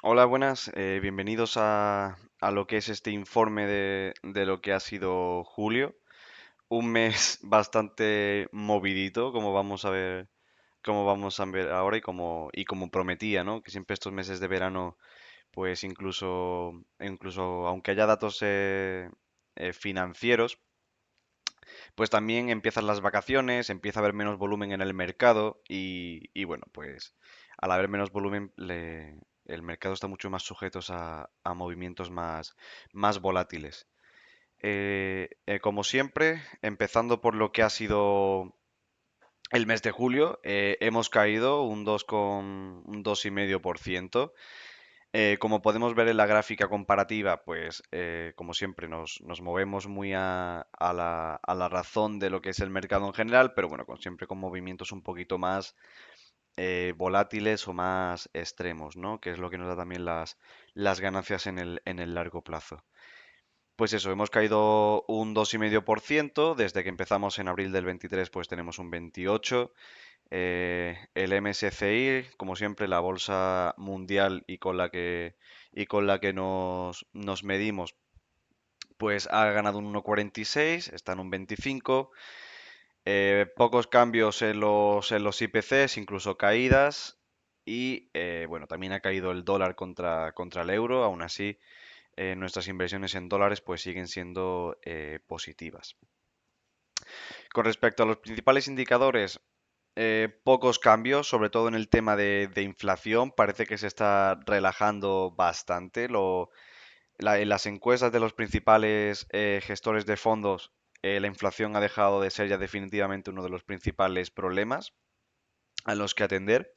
Hola, buenas. Bienvenidos a lo que es este informe de lo que ha sido julio. Un mes bastante movidito, como vamos a ver ahora y como prometía, ¿no? Que siempre estos meses de verano, pues incluso aunque haya datos financieros, pues también empiezan las vacaciones, empieza a haber menos volumen en el mercado y bueno, pues al haber menos volumen, el mercado está mucho más sujeto a movimientos más volátiles. Como siempre, empezando por lo que ha sido el mes de julio, hemos caído un 2,5%. Como podemos ver en la gráfica comparativa, pues como siempre nos movemos muy a la razón de lo que es el mercado en general, pero bueno, siempre con movimientos un poquito más volátiles o más extremos, ¿no? Que es lo que nos da también las ganancias en el largo plazo. Pues eso, hemos caído un 2,5%. Desde que empezamos en abril del 23, pues tenemos un 28%. El MSCI, como siempre, la bolsa mundial y con la que nos medimos, pues ha ganado un 1,46, está en un 25. Pocos cambios en los IPCs, incluso caídas. Y bueno, también ha caído el dólar contra el euro. Aún así, nuestras inversiones en dólares pues siguen siendo positivas. Con respecto a los principales indicadores, pocos cambios, sobre todo en el tema de inflación. Parece que se está relajando bastante. En las encuestas de los principales gestores de fondos, la inflación ha dejado de ser ya definitivamente uno de los principales problemas a los que atender.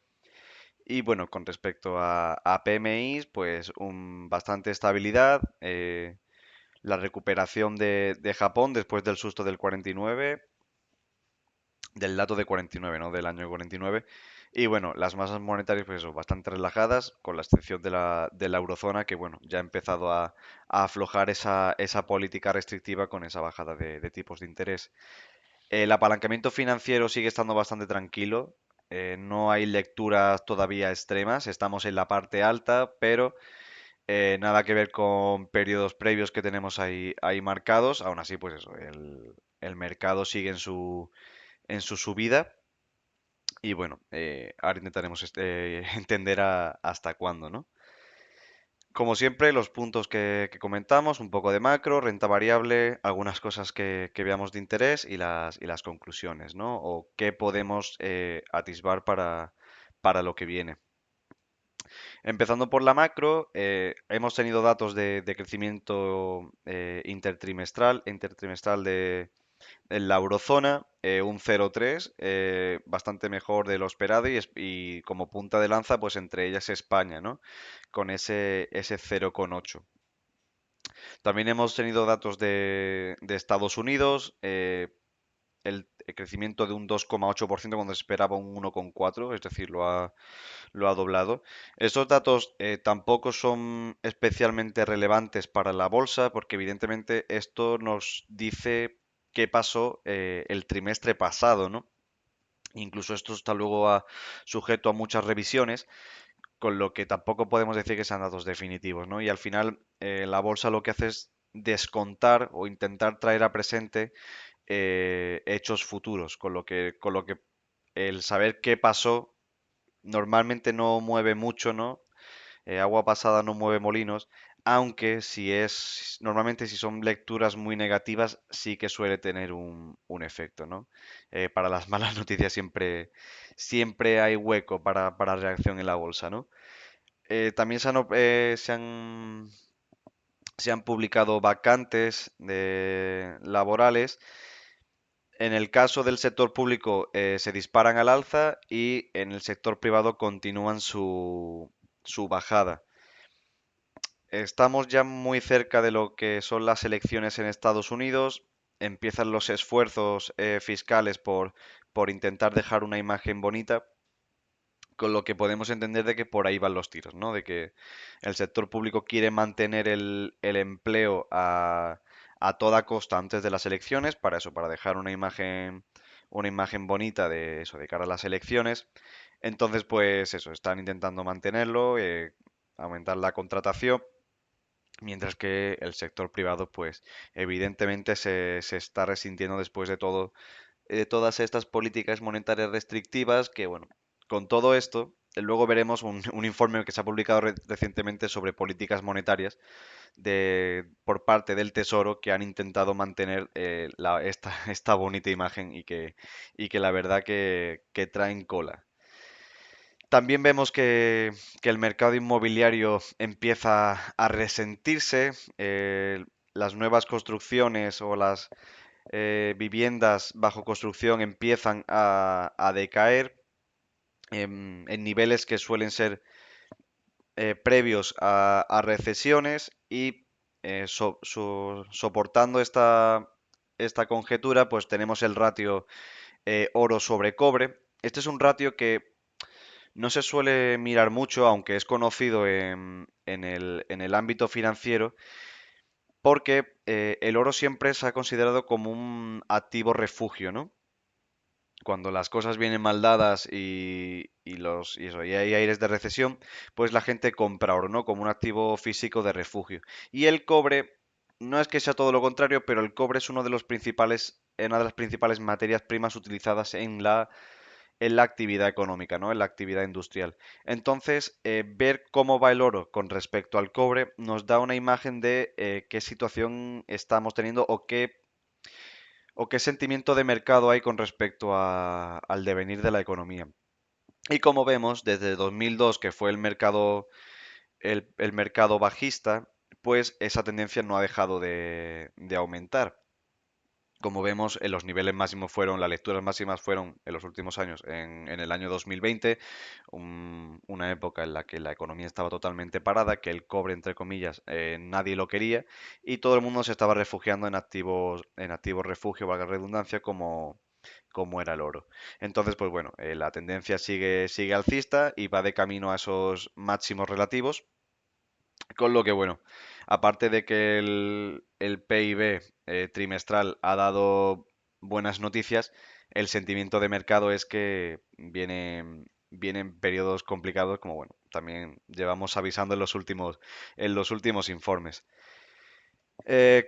Y bueno, con respecto a PMIs, pues bastante estabilidad. La recuperación de Japón después del susto del 49, del dato de 49, ¿no? Del año 49. Y bueno, las masas monetarias, pues eso, bastante relajadas, con la excepción de la eurozona, que bueno, ya ha empezado a aflojar esa política restrictiva con esa bajada de tipos de interés. El apalancamiento financiero sigue estando bastante tranquilo. No hay lecturas todavía extremas. Estamos en la parte alta, pero nada que ver con periodos previos que tenemos ahí marcados. Aún así, pues eso, el mercado sigue en su subida. Y bueno, ahora intentaremos entender hasta cuándo, ¿no? Como siempre, los puntos que comentamos, un poco de macro, renta variable, algunas cosas que veamos de interés y las conclusiones, ¿no? O qué podemos atisbar para lo que viene. Empezando por la macro, hemos tenido datos de crecimiento intertrimestral en la eurozona, un 0,3, bastante mejor de lo esperado y como punta de lanza, pues entre ellas España, ¿no? Con ese 0,8. También hemos tenido datos de Estados Unidos, el crecimiento de un 2,8% cuando se esperaba un 1,4, es decir, lo ha doblado. Estos datos tampoco son especialmente relevantes para la bolsa porque evidentemente esto nos dice qué pasó el trimestre pasado, ¿no? Incluso esto está luego sujeto a muchas revisiones, con lo que tampoco podemos decir que sean datos definitivos, ¿no? Y al final la bolsa lo que hace es descontar o intentar traer a presente hechos futuros, con lo que el saber qué pasó normalmente no mueve mucho, ¿no? Agua pasada no mueve molinos, aunque normalmente si son lecturas muy negativas, sí que suele tener un efecto, ¿no? Para las malas noticias siempre hay hueco para reacción en la bolsa, ¿no? También se han publicado vacantes laborales. En el caso del sector público se disparan al alza y en el sector privado continúan su bajada. Estamos ya muy cerca de lo que son las elecciones en Estados Unidos. Empiezan los esfuerzos fiscales por intentar dejar una imagen bonita, con lo que podemos entender de que por ahí van los tiros, ¿no? De que el sector público quiere mantener el empleo a toda costa antes de las elecciones, para eso, para dejar una imagen bonita de eso, de cara a las elecciones. Entonces, pues eso, están intentando mantenerlo. aumentar la contratación, mientras que el sector privado, pues evidentemente se está resintiendo después de todo, de todas estas políticas monetarias restrictivas que, bueno, con todo esto, luego veremos un informe que se ha publicado recientemente sobre políticas monetarias por parte del Tesoro que han intentado mantener esta bonita imagen y que la verdad que traen cola. También vemos que el mercado inmobiliario empieza a resentirse, las nuevas construcciones o las viviendas bajo construcción empiezan a decaer en niveles que suelen ser previos a recesiones y soportando esta conjetura, pues tenemos el ratio oro sobre cobre. Este es un ratio que no se suele mirar mucho, aunque es conocido en el ámbito financiero, porque el oro siempre se ha considerado como un activo refugio, ¿no? Cuando las cosas vienen mal dadas y hay aires de recesión, pues la gente compra oro, ¿no? Como un activo físico de refugio. Y el cobre, no es que sea todo lo contrario, pero el cobre es una de las principales materias primas utilizadas en la actividad económica, ¿no? En la actividad industrial. Entonces, ver cómo va el oro con respecto al cobre nos da una imagen de qué situación estamos teniendo o qué sentimiento de mercado hay con respecto al devenir de la economía. Y como vemos, desde 2002, que fue el mercado bajista, pues esa tendencia no ha dejado de aumentar. Como vemos, los niveles máximos las lecturas máximas fueron en los últimos años, en el año 2020, una época en la que la economía estaba totalmente parada, que el cobre, entre comillas, nadie lo quería y todo el mundo se estaba refugiando en activos refugio, valga la redundancia, como era el oro. Entonces, pues bueno, la tendencia sigue alcista y va de camino a esos máximos relativos. Con lo que, bueno, aparte de que el PIB trimestral ha dado buenas noticias, el sentimiento de mercado es que vienen periodos complicados, como bueno, también llevamos avisando en los últimos informes.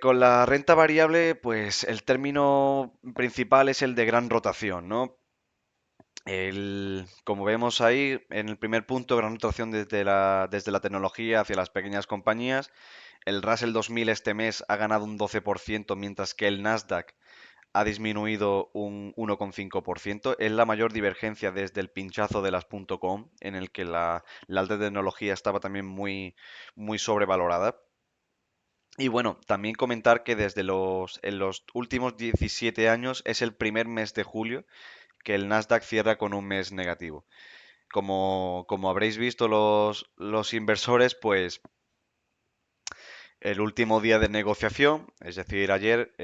Con la renta variable, pues el término principal es el de gran rotación, ¿no? Como vemos ahí, en el primer punto, gran rotación desde la tecnología hacia las pequeñas compañías. El Russell 2000 este mes ha ganado un 12%, mientras que el Nasdaq ha disminuido un 1,5%. Es la mayor divergencia desde el pinchazo de las .com, en el que la alta tecnología estaba también muy, muy sobrevalorada. Y bueno, también comentar que en los últimos 17 años es el primer mes de julio que el Nasdaq cierra con un mes negativo. Como habréis visto los inversores, pues el último día de negociación, es decir, ayer,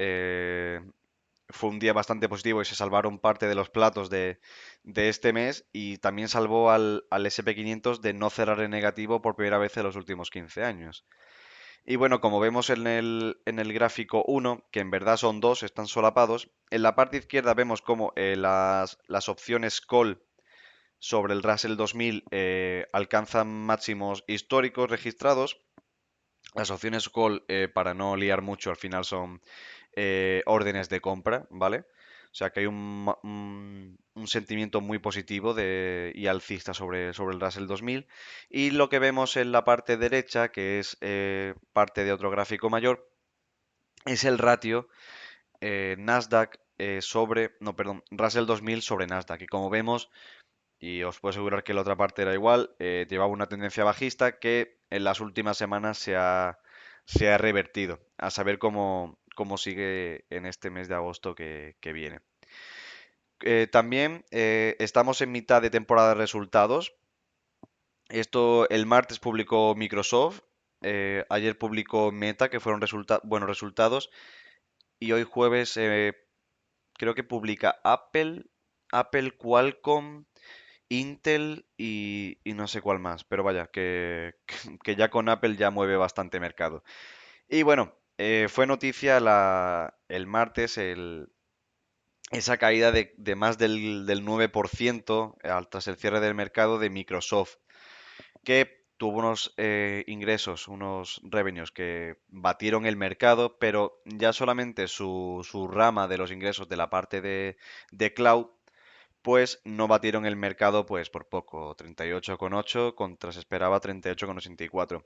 fue un día bastante positivo y se salvaron parte de los platos de este mes y también salvó al SP 500 de no cerrar en negativo por primera vez en los últimos 15 años. Y bueno, como vemos en el gráfico uno, que en verdad son dos, están solapados, en la parte izquierda vemos como las opciones call sobre el Russell 2000 alcanzan máximos históricos registrados. Las opciones call, para no liar mucho, al final son órdenes de compra, ¿vale? O sea que hay un sentimiento muy positivo y alcista sobre el Russell 2000. Y lo que vemos en la parte derecha, que es parte de otro gráfico mayor, es el ratio Nasdaq no, perdón, Russell 2000 sobre Nasdaq. Y como vemos, y os puedo asegurar que la otra parte era igual, llevaba una tendencia bajista que en las últimas semanas se ha revertido. A saber cómo sigue en este mes de agosto que viene. También estamos en mitad de temporada de resultados. Esto el martes publicó Microsoft, ayer publicó Meta, que fueron buenos resultados, y hoy jueves creo que publica Apple, Qualcomm, Intel y no sé cuál más, pero vaya, que ya con Apple ya mueve bastante mercado. Y bueno, fue noticia el martes esa caída de más del 9% tras el cierre del mercado de Microsoft, que tuvo unos ingresos, unos revenues que batieron el mercado, pero ya solamente su rama de los ingresos de la parte de cloud, pues no batieron el mercado pues por poco, 38,8 contra se esperaba 38,84.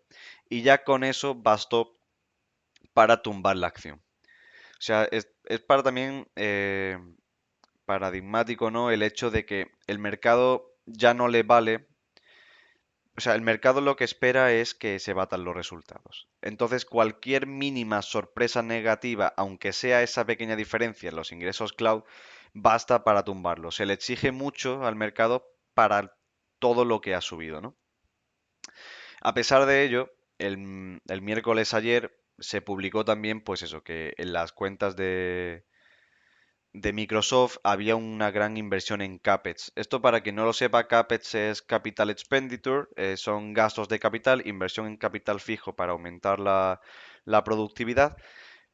Y ya con eso bastó para tumbar la acción. O sea, es para también paradigmático, ¿no? El hecho de que el mercado ya no le vale. O sea, el mercado lo que espera es que se batan los resultados. Entonces, cualquier mínima sorpresa negativa, aunque sea esa pequeña diferencia en los ingresos cloud, basta para tumbarlo. Se le exige mucho al mercado para todo lo que ha subido, ¿no? A pesar de ello, el miércoles ayer se publicó también, pues eso, que en las cuentas de Microsoft había una gran inversión en CAPEX. Esto para quien no lo sepa, CAPEX es Capital Expenditure, son gastos de capital, inversión en capital fijo para aumentar la productividad.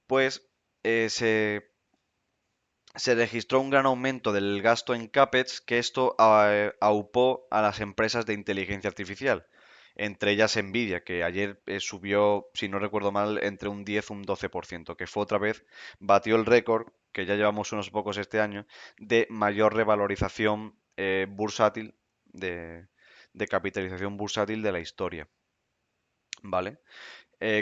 Pues se registró un gran aumento del gasto en CAPEX que esto aupó a las empresas de inteligencia artificial, entre ellas Nvidia, que ayer subió, si no recuerdo mal, entre un 10 y un 12%, que fue otra vez, batió el récord, que ya llevamos unos pocos este año, de mayor revalorización bursátil, de capitalización bursátil de la historia. ¿Vale?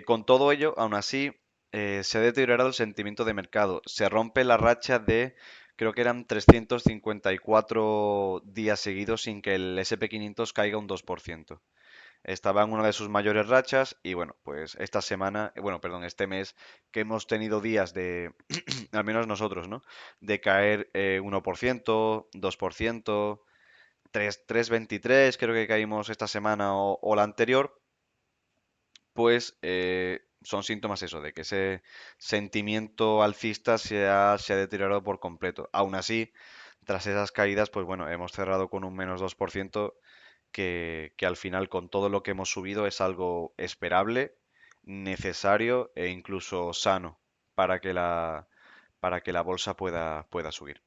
Con todo ello, aún así, se ha deteriorado el sentimiento de mercado. Se rompe la racha de, creo que eran 354 días seguidos sin que el SP 500 caiga un 2%. Estaba en una de sus mayores rachas y bueno, pues esta semana, bueno, perdón, este mes que hemos tenido días de, al menos nosotros, ¿no? De caer 1%, 2%, 3,23 creo que caímos esta semana o la anterior, pues son síntomas eso, de que ese sentimiento alcista se ha deteriorado por completo. Aún así, tras esas caídas, pues bueno, hemos cerrado con un menos 2% que al final con todo lo que hemos subido es algo esperable, necesario e incluso sano para que para que la bolsa pueda subir.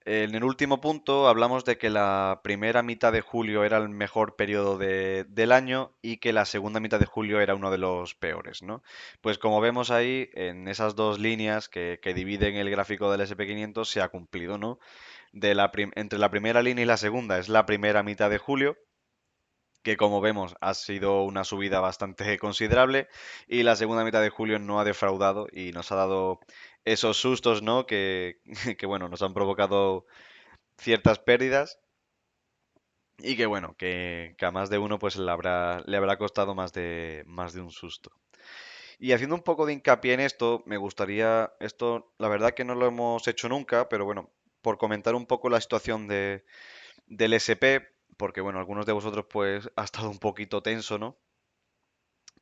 En el último punto hablamos de que la primera mitad de julio era el mejor periodo del año y que la segunda mitad de julio era uno de los peores, ¿no? Pues como vemos ahí, en esas dos líneas que dividen el gráfico del SP 500 se ha cumplido, ¿no? Entre la primera línea y la segunda es la primera mitad de julio, que como vemos ha sido una subida bastante considerable, y la segunda mitad de julio no ha defraudado y nos ha dado esos sustos, ¿no? Que bueno, nos han provocado ciertas pérdidas y que bueno, que a más de uno pues le habrá costado más de un susto. Y haciendo un poco de hincapié en esto, me gustaría, esto la verdad que no lo hemos hecho nunca, pero bueno, por comentar un poco la situación del SP, porque bueno, algunos de vosotros pues ha estado un poquito tenso, ¿no?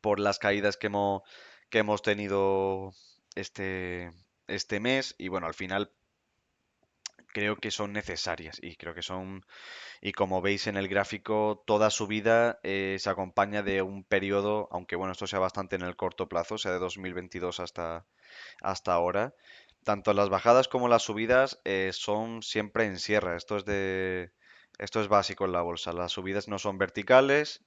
Por las caídas que hemos tenido este, este mes y bueno, al final creo que son necesarias y creo que son. Y como veis en el gráfico, toda subida se acompaña de un periodo, aunque bueno, esto sea bastante en el corto plazo, sea de 2022 hasta ahora. Tanto las bajadas como las subidas son siempre en sierra. Esto es básico en la bolsa. Las subidas no son verticales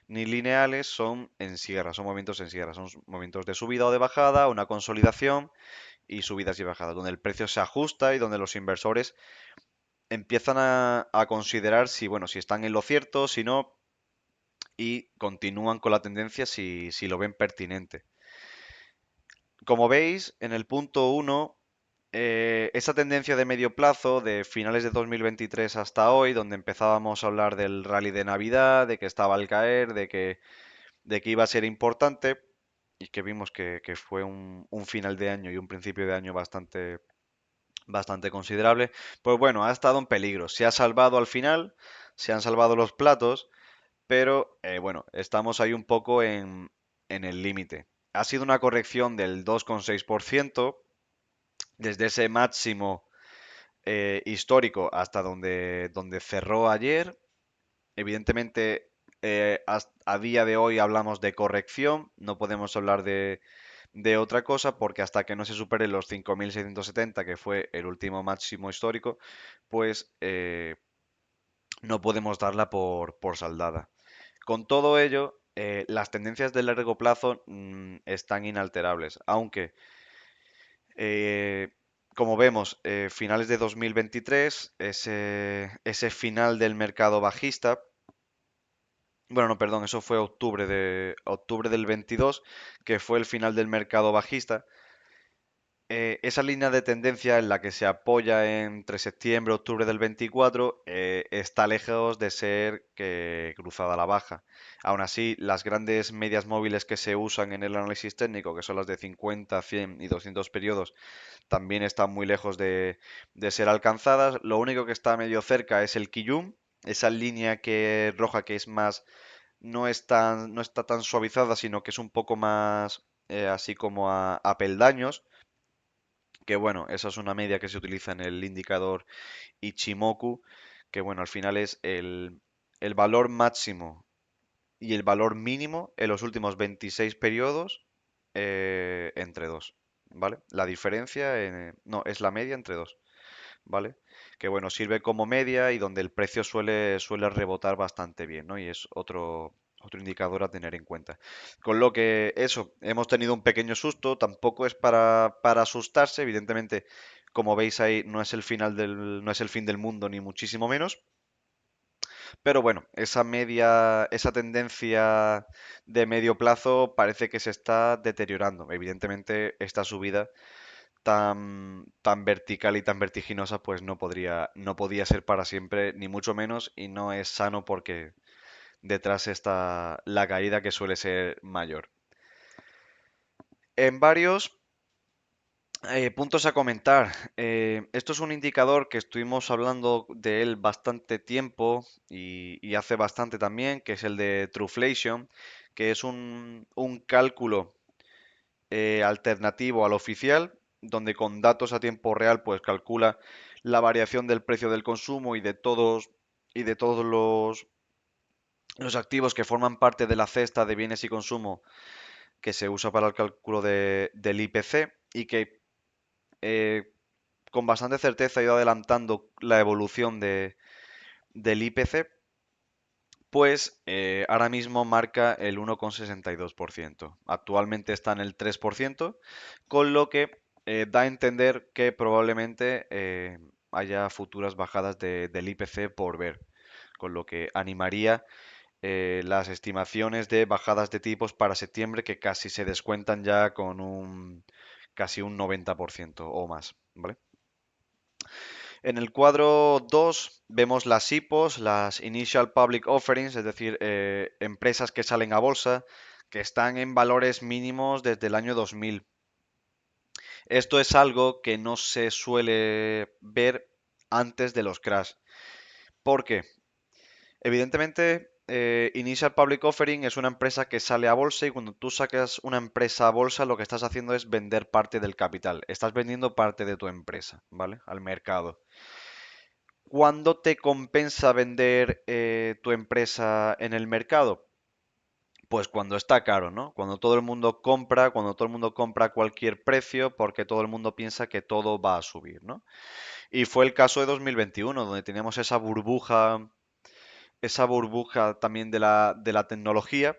ni lineales, son en sierra, son movimientos en sierra, son movimientos de subida o de bajada, una consolidación y subidas y bajadas, donde el precio se ajusta y donde los inversores empiezan a considerar si, bueno, si están en lo cierto, si no, y continúan con la tendencia si lo ven pertinente. Como veis, en el punto uno esa tendencia de medio plazo, de finales de 2023 hasta hoy, donde empezábamos a hablar del rally de Navidad, de que estaba al caer, de que iba a ser importante, y que vimos que fue un final de año y un principio de año bastante considerable, pues bueno, ha estado en peligro. Se ha salvado al final, se han salvado los platos, pero bueno, estamos ahí un poco en el límite. Ha sido una corrección del 2,6% desde ese máximo histórico hasta donde cerró ayer. Evidentemente, a día de hoy hablamos de corrección, no podemos hablar de otra cosa porque hasta que no se superen los 5.670, que fue el último máximo histórico, pues no podemos darla por saldada. Con todo ello, las tendencias de largo plazo están inalterables, aunque, eh, como vemos, finales de 2023, ese final del mercado bajista, bueno, no, perdón, eso fue octubre del 22, que fue el final del mercado bajista. Esa línea de tendencia en la que se apoya entre septiembre y octubre del 24 está lejos de ser que cruzada a la baja. Aún así, las grandes medias móviles que se usan en el análisis técnico, que son las de 50, 100 y 200 periodos, también están muy lejos de ser alcanzadas. Lo único que está medio cerca es el Kijun, esa línea que roja que es más, no está tan suavizada, sino que es un poco más así como a peldaños, que bueno, esa es una media que se utiliza en el indicador Ichimoku, que bueno, al final es el valor máximo y el valor mínimo en los últimos 26 periodos entre dos, ¿vale? La diferencia, no, es la media entre dos, ¿vale? Que bueno, sirve como media y donde el precio suele rebotar bastante bien, ¿no? Y es otro indicador a tener en cuenta. Con lo que eso, hemos tenido un pequeño susto, tampoco es para asustarse, evidentemente, como veis ahí, no es el fin del mundo, ni muchísimo menos. Pero bueno, esa media, esa tendencia de medio plazo parece que se está deteriorando. Evidentemente, esta subida tan vertical y tan vertiginosa, pues no podía ser para siempre, ni mucho menos, y no es sano porque detrás está la caída que suele ser mayor. En varios puntos a comentar. Esto es un indicador que estuvimos hablando de él bastante tiempo y hace bastante también, que es el de Truflation, que es un cálculo alternativo al oficial, donde con datos a tiempo real pues calcula la variación del precio del consumo y de todos los activos que forman parte de la cesta de bienes y consumo que se usa para el cálculo del IPC y que eh, con bastante certeza ha ido adelantando la evolución del IPC, pues ahora mismo marca el 1,62%. Actualmente está en el 3%, con lo que da a entender que probablemente haya futuras bajadas del IPC por ver, con lo que animaría las estimaciones de bajadas de tipos para septiembre que casi se descuentan ya con casi un 90% o más, ¿vale? En el cuadro 2 vemos las IPOs, las Initial Public Offerings, es decir, empresas que salen a bolsa, que están en valores mínimos desde el año 2000. Esto es algo que no se suele ver antes de los crash. ¿Por qué? Evidentemente, Initial Public Offering es una empresa que sale a bolsa y cuando tú sacas una empresa a bolsa lo que estás haciendo es vender parte del capital. Estás vendiendo parte de tu empresa, ¿vale? Al mercado. ¿Cuándo te compensa vender tu empresa en el mercado? Pues cuando está caro, ¿no? Cuando todo el mundo compra a cualquier precio porque todo el mundo piensa que todo va a subir, ¿no? Y fue el caso de 2021, donde teníamos esa burbuja también de la tecnología.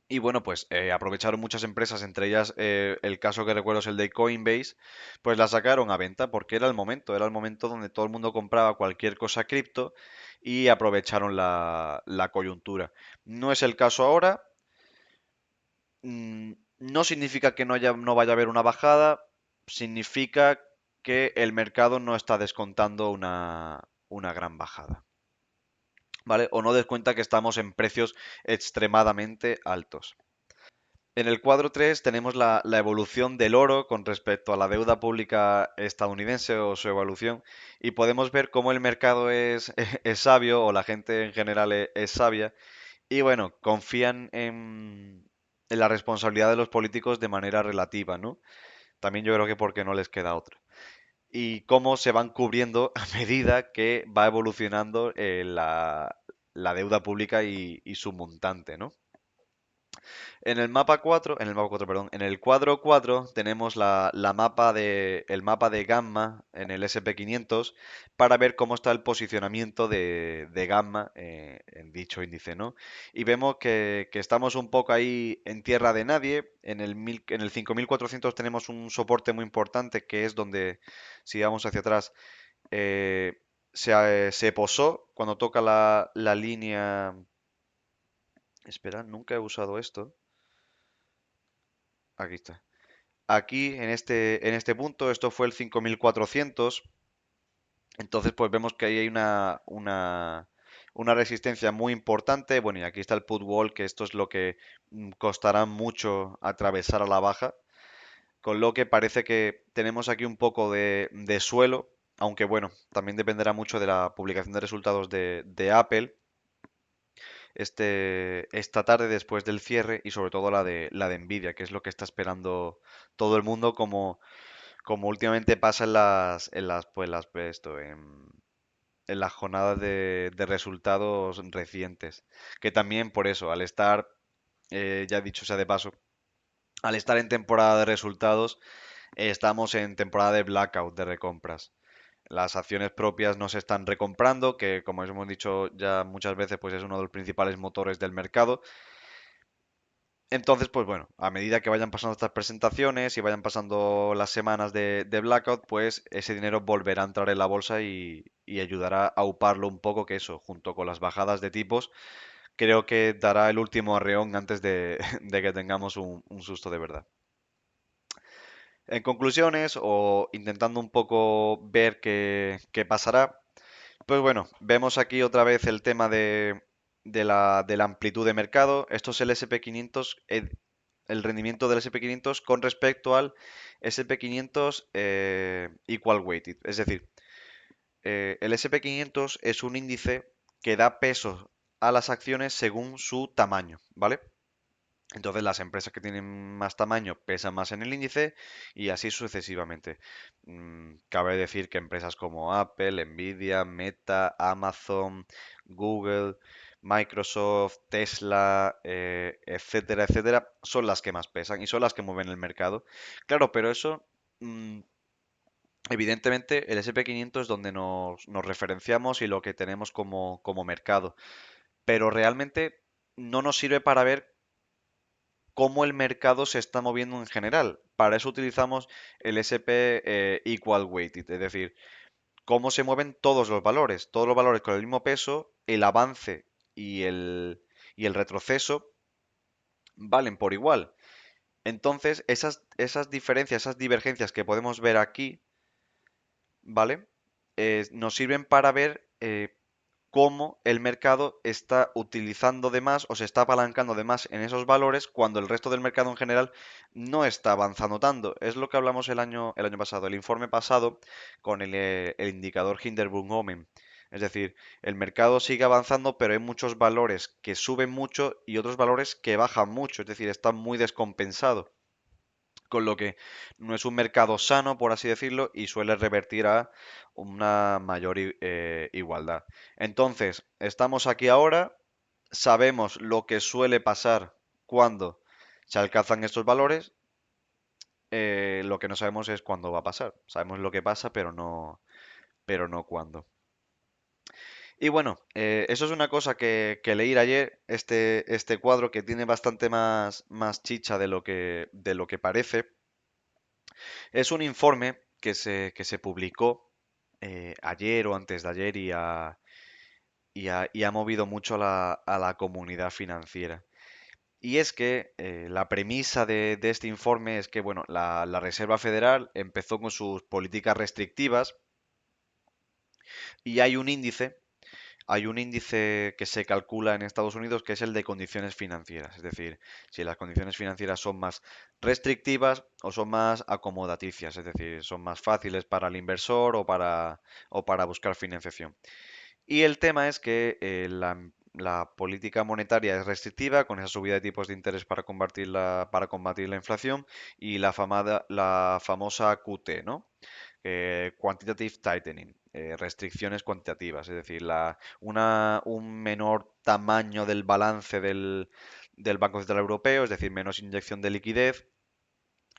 Y bueno, pues aprovecharon muchas empresas, entre ellas el caso que recuerdo es el de Coinbase, pues la sacaron a venta porque era el momento donde todo el mundo compraba cualquier cosa cripto y aprovecharon la coyuntura. No es el caso ahora, no significa que no vaya a haber una bajada, significa que el mercado no está descontando una gran bajada, ¿vale? O no descuenta que estamos en precios extremadamente altos. En el cuadro 3 tenemos la evolución del oro con respecto a la deuda pública estadounidense o su evolución y podemos ver cómo el mercado es sabio o la gente en general es sabia y bueno, confían en la responsabilidad de los políticos de manera relativa, ¿no? También yo creo que porque no les queda otra. Y cómo se van cubriendo a medida que va evolucionando la deuda pública y su montante, ¿no? En el mapa 4, perdón, en el cuadro 4 tenemos el mapa de gamma en el SP500 para ver cómo está el posicionamiento de gamma en dicho índice, ¿no? Y vemos que estamos un poco ahí en tierra de nadie. En el 5400 tenemos un soporte muy importante que es donde, si vamos hacia atrás, eh, se posó cuando toca la línea. Espera, nunca he usado esto. Aquí está. Aquí, en este punto, esto fue el 5400. Entonces, pues vemos que ahí hay una resistencia muy importante. Bueno, y aquí está el put wall, que esto es lo que costará mucho atravesar a la baja. Con lo que parece que tenemos aquí un poco de suelo. Aunque bueno, también dependerá mucho de la publicación de resultados de Apple esta tarde después del cierre y sobre todo la de Nvidia, que es lo que está esperando todo el mundo como últimamente pasa en las jornadas de resultados recientes. Que también por eso, al estar, ya dicho sea de paso, al estar en temporada de resultados, estamos en temporada de blackout de recompras. Las acciones propias no se están recomprando, que como hemos dicho ya muchas veces, pues es uno de los principales motores del mercado. Entonces, pues bueno, a medida que vayan pasando estas presentaciones y vayan pasando las semanas de blackout, pues ese dinero volverá a entrar en la bolsa y ayudará a auparlo un poco, que eso, junto con las bajadas de tipos, creo que dará el último arreón antes de, de que tengamos un susto de verdad. En conclusiones, o intentando un poco ver qué pasará, pues bueno, vemos aquí otra vez el tema de la amplitud de mercado. Esto es el SP500, el rendimiento del SP500 con respecto al SP500 equal weighted. Es decir, el SP500 es un índice que da peso a las acciones según su tamaño, ¿vale? Entonces las empresas que tienen más tamaño pesan más en el índice y así sucesivamente. Cabe decir que empresas como Apple, Nvidia, Meta, Amazon, Google, Microsoft, Tesla, etcétera, etcétera, son las que más pesan y son las que mueven el mercado. Claro, pero eso, mm, evidentemente, el SP500 es donde nos referenciamos y lo que tenemos como mercado. Pero realmente no nos sirve para ver cómo el mercado se está moviendo en general. Para eso utilizamos el SP Equal Weighted, es decir, cómo se mueven todos los valores con el mismo peso, el avance y el retroceso valen por igual. Entonces, esas diferencias, esas divergencias que podemos ver aquí, ¿vale? Nos sirven para ver cómo el mercado está utilizando de más o se está apalancando de más en esos valores cuando el resto del mercado en general no está avanzando tanto. Es lo que hablamos el año pasado, el informe pasado con el indicador Hindenburg-Omen. Es decir, el mercado sigue avanzando, pero hay muchos valores que suben mucho y otros valores que bajan mucho, es decir, está muy descompensado con lo que no es un mercado sano, por así decirlo, y suele revertir a una mayor igualdad. Entonces, estamos aquí ahora, sabemos lo que suele pasar cuando se alcanzan estos valores, lo que no sabemos es cuándo va a pasar. Sabemos lo que pasa, pero no cuándo. Y bueno, eso es una cosa que leí ayer, este cuadro que tiene bastante más chicha de lo que parece. Es un informe que se publicó ayer o antes de ayer y ha movido mucho a la comunidad financiera. Y es que la premisa de este informe es que, bueno, la Reserva Federal empezó con sus políticas restrictivas y hay un índice que se calcula en Estados Unidos que es el de condiciones financieras, es decir, si las condiciones financieras son más restrictivas o son más acomodaticias, es decir, son más fáciles para el inversor o para buscar financiación. Y el tema es que la política monetaria es restrictiva con esa subida de tipos de interés para combatir la inflación y la famosa QT, ¿no? Quantitative Tightening. restricciones cuantitativas, es decir, un menor tamaño del balance del Banco Central Europeo, es decir, menos inyección de liquidez,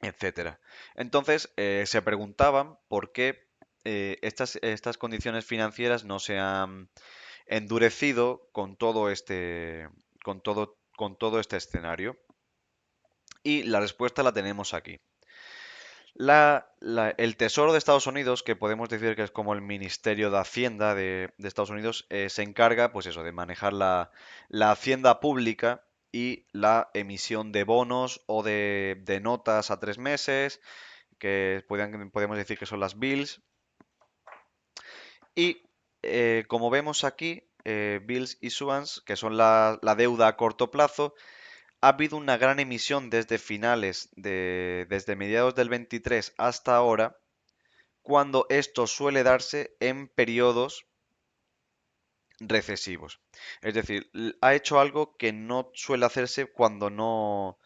etcétera. Entonces, se preguntaban por qué estas condiciones financieras no se han endurecido con todo este escenario. Y la respuesta la tenemos aquí. El Tesoro de Estados Unidos, que podemos decir que es como el Ministerio de Hacienda de Estados Unidos, se encarga, pues eso, de manejar la hacienda pública y la emisión de bonos o de notas a 3 meses, que podemos decir que son las bills. Y como vemos aquí, bills issuance, que son la deuda a corto plazo, ha habido una gran emisión desde mediados del 23 hasta ahora, cuando esto suele darse en periodos recesivos. Es decir, ha hecho algo que no suele hacerse cuando no,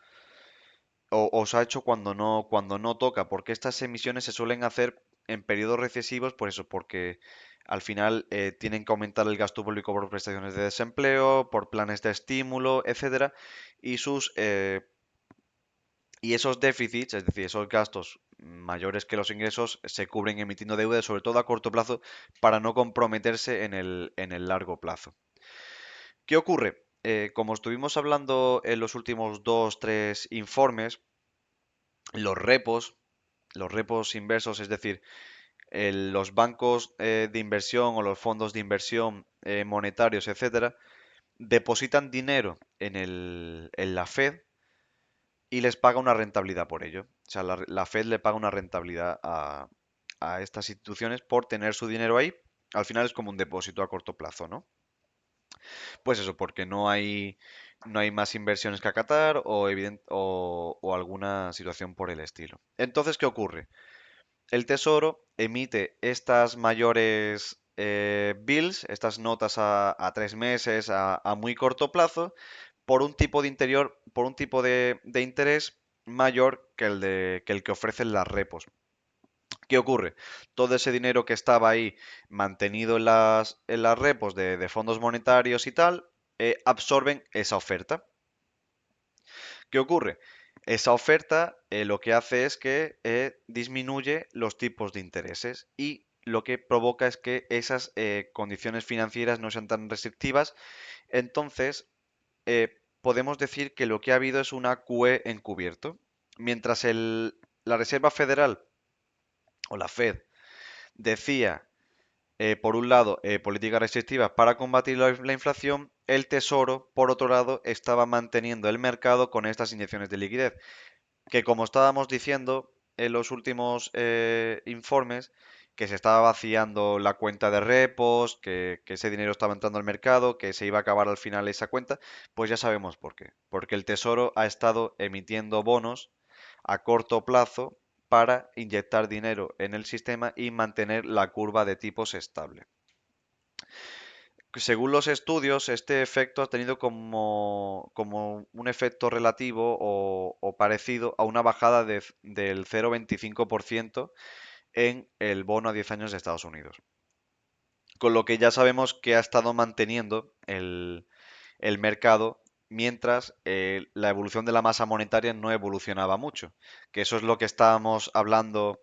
o se ha hecho cuando no toca, porque estas emisiones se suelen hacer en periodos recesivos, por eso, porque al final tienen que aumentar el gasto público por prestaciones de desempleo, por planes de estímulo, etcétera, y esos déficits, es decir, esos gastos mayores que los ingresos, se cubren emitiendo deuda, sobre todo a corto plazo, para no comprometerse en el largo plazo. ¿Qué ocurre? Como estuvimos hablando en los últimos dos, tres informes, los repos, los repos inversos, es decir, los bancos de inversión o los fondos de inversión monetarios, etcétera, depositan dinero en la Fed y les paga una rentabilidad por ello. O sea, la Fed le paga una rentabilidad a estas instituciones por tener su dinero ahí. Al final es como un depósito a corto plazo, ¿no? Pues eso, porque no hay más inversiones que acatar o alguna situación por el estilo. Entonces, ¿qué ocurre? El Tesoro emite estas mayores bills, estas notas a 3 meses, a muy corto plazo, por un tipo de interés mayor que el que ofrecen las repos. ¿Qué ocurre? Todo ese dinero que estaba ahí mantenido en las repos de fondos monetarios y tal, absorben esa oferta. ¿Qué ocurre? Esa oferta lo que hace es que disminuye los tipos de intereses y lo que provoca es que esas condiciones financieras no sean tan restrictivas. Entonces, podemos decir que lo que ha habido es una QE encubierto. Mientras la Reserva Federal o la Fed decía, por un lado, políticas restrictivas para combatir la inflación, el Tesoro, por otro lado, estaba manteniendo el mercado con estas inyecciones de liquidez, que como estábamos diciendo en los últimos informes, que se estaba vaciando la cuenta de repos, que ese dinero estaba entrando al mercado, que se iba a acabar al final esa cuenta, pues ya sabemos por qué. Porque el Tesoro ha estado emitiendo bonos a corto plazo para inyectar dinero en el sistema y mantener la curva de tipos estable. Según los estudios, este efecto ha tenido como un efecto relativo o parecido a una bajada del 0,25% en el bono a 10 años de Estados Unidos. Con lo que ya sabemos que ha estado manteniendo el mercado mientras la evolución de la masa monetaria no evolucionaba mucho. Que eso es lo que estábamos hablando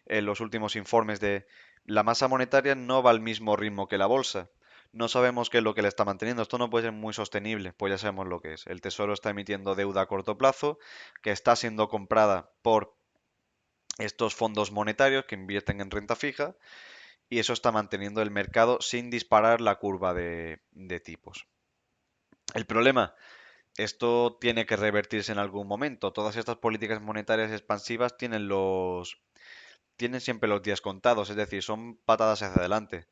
en los últimos informes de la masa monetaria no va al mismo ritmo que la bolsa. No sabemos qué es lo que le está manteniendo. Esto no puede ser muy sostenible, pues ya sabemos lo que es. El Tesoro está emitiendo deuda a corto plazo, que está siendo comprada por estos fondos monetarios que invierten en renta fija, y eso está manteniendo el mercado sin disparar la curva de tipos. El problema, esto tiene que revertirse en algún momento. Todas estas políticas monetarias expansivas tienen siempre los días contados, es decir, son patadas hacia adelante.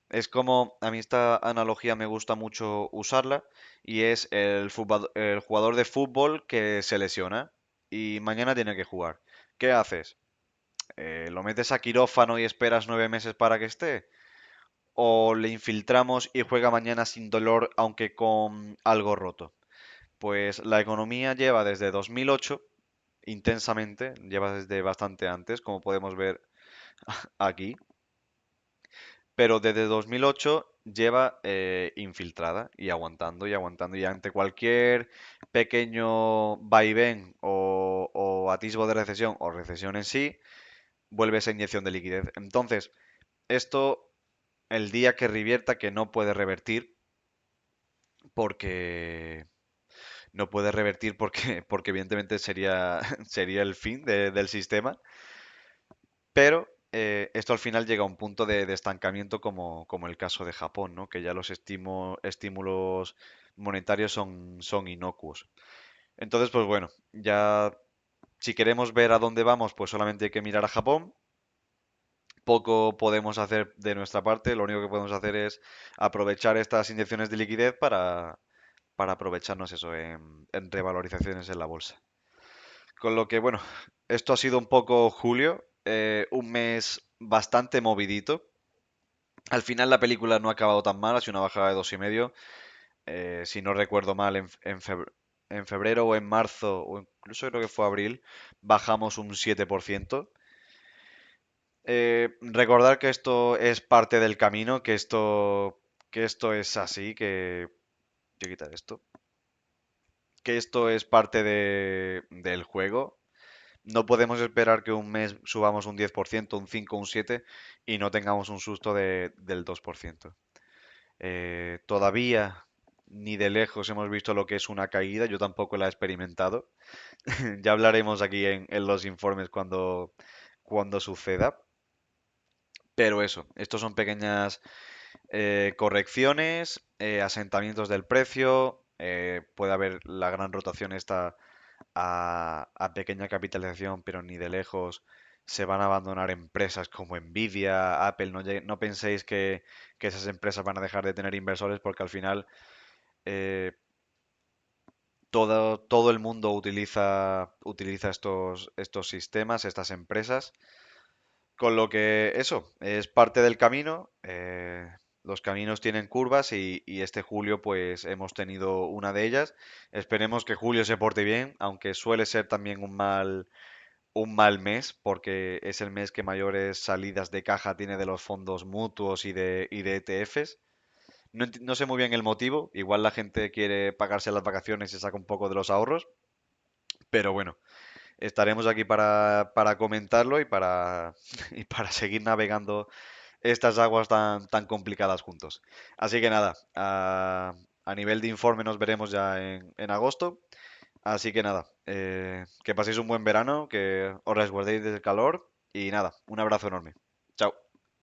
Es como, a mí esta analogía me gusta mucho usarla, y es el jugador de fútbol que se lesiona y mañana tiene que jugar. ¿Qué haces? ¿Lo metes a quirófano y esperas 9 meses para que esté? ¿O le infiltramos y juega mañana sin dolor aunque con algo roto? Pues la economía lleva desde 2008 intensamente, lleva desde bastante antes, como podemos ver aquí, pero desde 2008 lleva infiltrada y aguantando y aguantando. Y ante cualquier pequeño vaivén o atisbo de recesión o recesión en sí, vuelve esa inyección de liquidez. Entonces, esto, el día que revierta, que no puede revertir, porque no puede revertir porque, porque evidentemente sería, sería el fin del sistema, pero esto al final llega a un punto de estancamiento como, como el caso de Japón, ¿no? Que ya los estímulos monetarios son inocuos. Entonces, pues bueno, ya si queremos ver a dónde vamos, pues solamente hay que mirar a Japón. Poco podemos hacer de nuestra parte, lo único que podemos hacer es aprovechar estas inyecciones de liquidez para aprovecharnos eso en revalorizaciones en la bolsa. Con lo que, bueno, esto ha sido un poco julio, un mes bastante movidito. Al final la película no ha acabado tan mal, ha sido una bajada de 2,5. Si no recuerdo mal, en febrero o en marzo, o incluso creo que fue abril, bajamos un 7%. Recordar que esto es parte del camino, que esto es así, que... Voy a quitar esto. Que esto es parte del juego. No podemos esperar que un mes subamos un 10%, un 5, un 7 y no tengamos un susto del 2%. Todavía ni de lejos hemos visto lo que es una caída, yo tampoco la he experimentado. Ya hablaremos aquí en los informes cuando suceda. Pero eso, estos son pequeñas correcciones, asentamientos del precio, puede haber la gran rotación esta a pequeña capitalización, pero ni de lejos se van a abandonar empresas como Nvidia, Apple. No, no penséis que esas empresas van a dejar de tener inversores porque al final eh, todo el mundo utiliza estos sistemas, estas empresas. Con lo que eso, es parte del camino. Los caminos tienen curvas y este julio pues hemos tenido una de ellas. Esperemos que julio se porte bien, aunque suele ser también un mal mes, porque es el mes que mayores salidas de caja tiene de los fondos mutuos y de ETFs. No, no sé muy bien el motivo, igual la gente quiere pagarse las vacaciones y saca un poco de los ahorros, pero bueno, estaremos aquí para comentarlo y para seguir navegando estas aguas tan complicadas juntos. Así que nada, a nivel de informe nos veremos ya en agosto. Así que nada, que paséis un buen verano, que os resguardéis del calor y nada, un abrazo enorme.